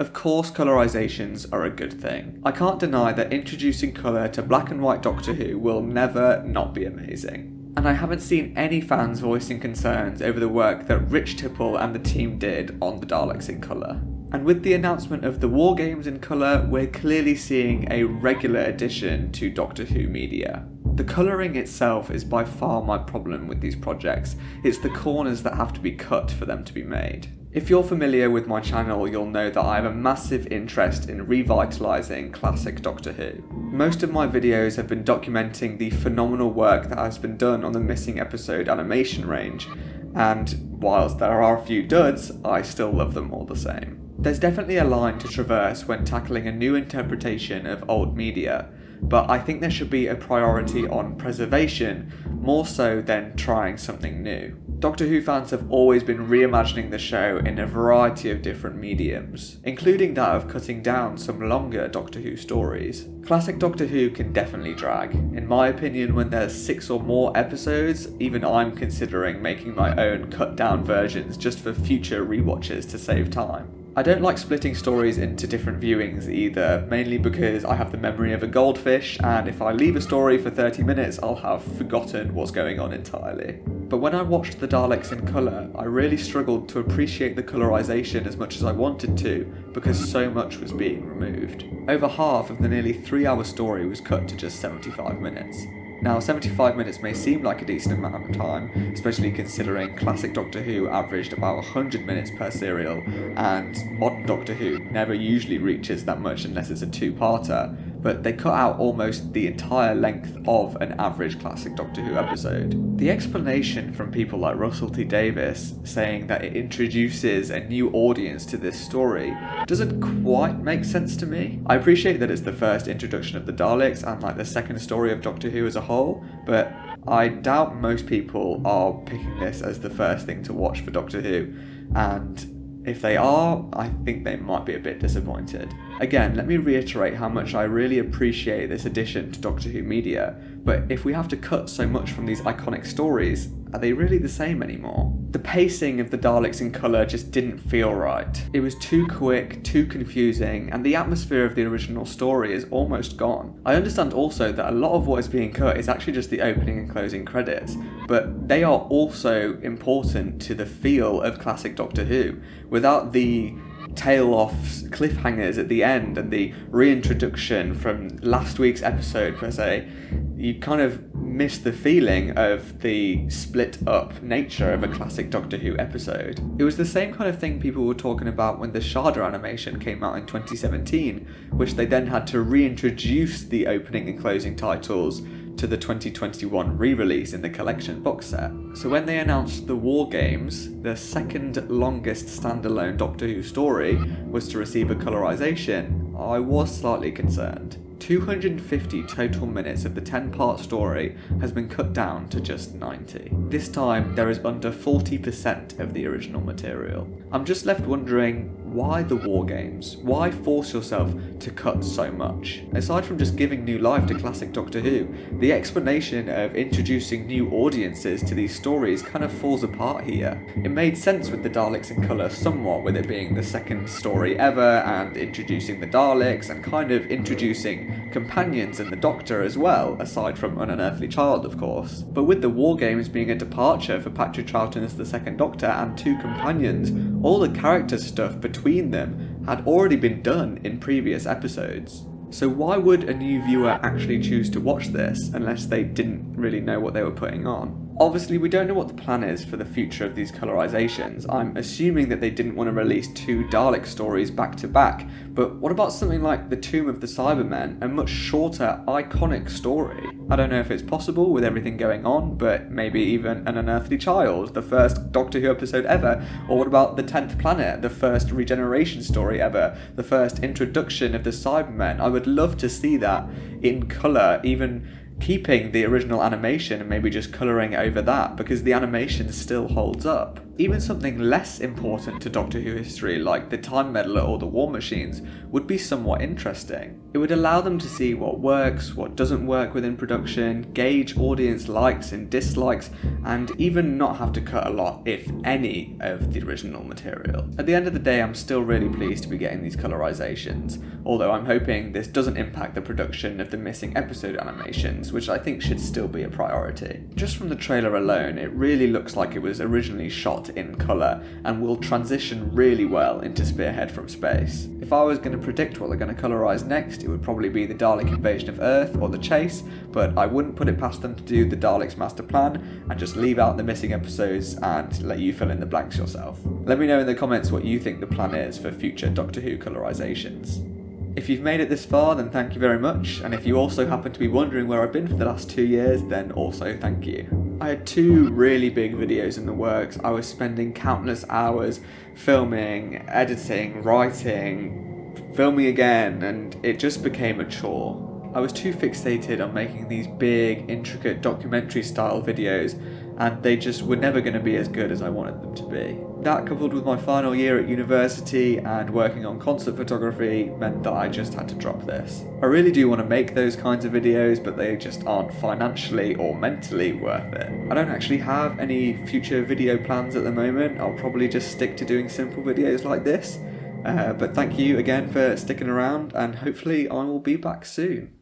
Of course, colourisations are a good thing. I can't deny that introducing colour to black and white Doctor Who will never not be amazing. And I haven't seen any fans voicing concerns over the work that Rich Tipple and the team did on the Daleks in colour. And with the announcement of the War Games in colour, we're clearly seeing a regular addition to Doctor Who media. The colouring itself is by far my problem with these projects. It's the corners that have to be cut for them to be made. If you're familiar with my channel, you'll know that I have a massive interest in revitalising classic Doctor Who. Most of my videos have been documenting the phenomenal work that has been done on the missing episode animation range, and whilst there are a few duds, I still love them all the same. There's definitely a line to traverse when tackling a new interpretation of old media, but I think there should be a priority on preservation more so than trying something new. Doctor Who fans have always been reimagining the show in a variety of different mediums, including that of cutting down some longer Doctor Who stories. Classic Doctor Who can definitely drag. In my opinion, when there's 6 or more episodes, even I'm considering making my own cut down versions just for future rewatches to save time. I don't like splitting stories into different viewings either, mainly because I have the memory of a goldfish, and if I leave a story for 30 minutes, I'll have forgotten what's going on entirely. But when I watched the Daleks in colour, I really struggled to appreciate the colorisation as much as I wanted to, because so much was being removed. Over half of the nearly 3-hour story was cut to just 75 minutes. Now, 75 minutes may seem like a decent amount of time, especially considering classic Doctor Who averaged about 100 minutes per serial, and modern Doctor Who never usually reaches that much unless it's a 2-parter, but they cut out almost the entire length of an average classic Doctor Who episode. The explanation from people like Russell T Davies saying that it introduces a new audience to this story doesn't quite make sense to me. I appreciate that it's the first introduction of the Daleks and like the second story of Doctor Who as a whole, but I doubt most people are picking this as the first thing to watch for Doctor Who, and if they are, I think they might be a bit disappointed. Again, let me reiterate how much I really appreciate this addition to Doctor Who media, but if we have to cut so much from these iconic stories, are they really the same anymore? The pacing of the Daleks in colour just didn't feel right. It was too quick, too confusing, and the atmosphere of the original story is almost gone. I understand also that a lot of what is being cut is actually just the opening and closing credits, but they are also important to the feel of classic Doctor Who. Without the tail-off cliffhangers at the end and the reintroduction from last week's episode per se, you kind of miss the feeling of the split-up nature of a classic Doctor Who episode. It was the same kind of thing people were talking about when the Shada animation came out in 2017, which they then had to reintroduce the opening and closing titles to the 2021 re-release in the collection box set. So when they announced the War Games, the second longest standalone Doctor Who story was to receive a colorisation, I was slightly concerned. 250 total minutes of the 10-part story has been cut down to just 90. This time, there is under 40% of the original material. I'm just left wondering, why the War Games? Why force yourself to cut so much? Aside from just giving new life to classic Doctor Who, the explanation of introducing new audiences to these stories kind of falls apart here. It made sense with the Daleks in colour somewhat, with it being the second story ever and introducing the Daleks and kind of introducing companions and the Doctor as well, aside from An Unearthly Child of course. But with the War Games being a departure for Patrick Troughton as the second Doctor and 2 companions, all the character stuff between them had already been done in previous episodes. So why would a new viewer actually choose to watch this unless they didn't really know what they were putting on? Obviously, we don't know what the plan is for the future of these colourisations. I'm assuming that they didn't want to release 2 Dalek stories back to back, but what about something like The Tomb of the Cybermen, a much shorter, iconic story? I don't know if it's possible with everything going on, but maybe even An Unearthly Child, the first Doctor Who episode ever, or what about The 10th Planet, the first regeneration story ever, the first introduction of the Cybermen? I would love to see that in colour, even keeping the original animation and maybe just colouring over that, because the animation still holds up. Even something less important to Doctor Who history, like the Time Meddler or the War Machines, would be somewhat interesting. It would allow them to see what works, what doesn't work within production, gauge audience likes and dislikes, and even not have to cut a lot, if any, of the original material. At the end of the day, I'm still really pleased to be getting these colorisations, although I'm hoping this doesn't impact the production of the missing episode animations, which I think should still be a priority. Just from the trailer alone, it really looks like it was originally shot in colour and will transition really well into Spearhead from space. If I was going to predict what they're going to colorise next, it would probably be the Dalek invasion of Earth or the Chase, but I wouldn't put it past them to do the Daleks master plan and just leave out the missing episodes and let you fill in the blanks yourself. Let me know in the comments what you think the plan is for future Doctor Who colorisations. If you've made it this far, then thank you very much, and if you also happen to be wondering where I've been for the last 2 years, then also thank you. I had 2 really big videos in the works. I was spending countless hours filming, editing, writing, filming again, and it just became a chore. I was too fixated on making these big, intricate documentary style videos, and they just were never going to be as good as I wanted them to be. That, coupled with my final year at university and working on concert photography, meant that I just had to drop this. I really do want to make those kinds of videos, but they just aren't financially or mentally worth it. I don't actually have any future video plans at the moment. I'll probably just stick to doing simple videos like this. But thank you again for sticking around, and hopefully I will be back soon.